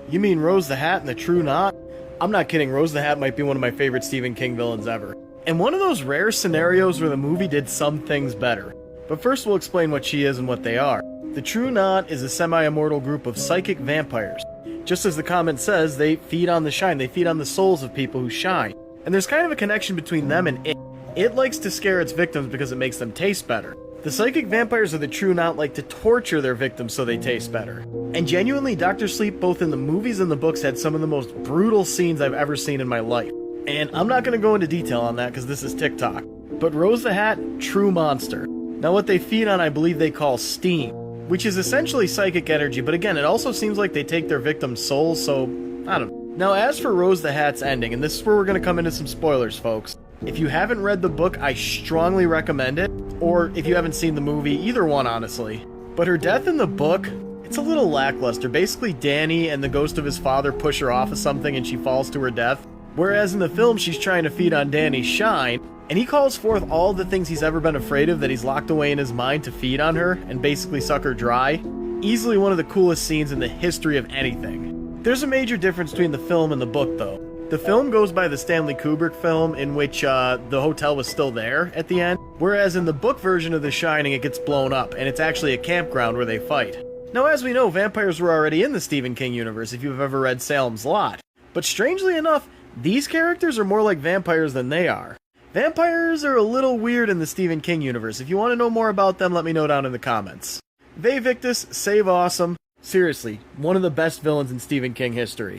You mean Rose the Hat and the True Knot? I'm not kidding, Rose the Hat might be one of my favorite Stephen King villains ever. And one of those rare scenarios where the movie did some things better. But first we'll explain what she is and what they are. The True Knot is a semi-immortal group of psychic vampires. Just as the comment says, they feed on the shine, they feed on the souls of people who shine. And there's kind of a connection between them and it. It likes to scare its victims because it makes them taste better. The psychic vampires of the True Knot like to torture their victims so they taste better. And genuinely, Dr. Sleep, both in the movies and the books, had some of the most brutal scenes I've ever seen in my life. And I'm not going to go into detail on that because this is TikTok. But Rose the Hat, true monster. Now what they feed on I believe they call steam, which is essentially psychic energy, but again, it also seems like they take their victims' souls, so I don't know. Now as for Rose the Hat's ending, and this is where we're going to come into some spoilers, folks. If you haven't read the book, I strongly recommend it, or if you haven't seen the movie, either one honestly. But her death in the book, it's a little lackluster. Basically Danny and the ghost of his father push her off of something and she falls to her death. Whereas in the film she's trying to feed on Danny's shine, and he calls forth all the things he's ever been afraid of that he's locked away in his mind to feed on her and basically suck her dry. Easily one of the coolest scenes in the history of anything. There's a major difference between the film and the book though. The film goes by the Stanley Kubrick film in which the hotel was still there at the end, whereas in the book version of The Shining it gets blown up and it's actually a campground where they fight. Now as we know, vampires were already in the Stephen King universe if you've ever read Salem's Lot, but strangely enough, these characters are more like vampires than they are. Vampires are a little weird in the Stephen King universe. If you want to know more about them, let me know down in the comments. Vae Victis, save awesome. Seriously, one of the best villains in Stephen King history.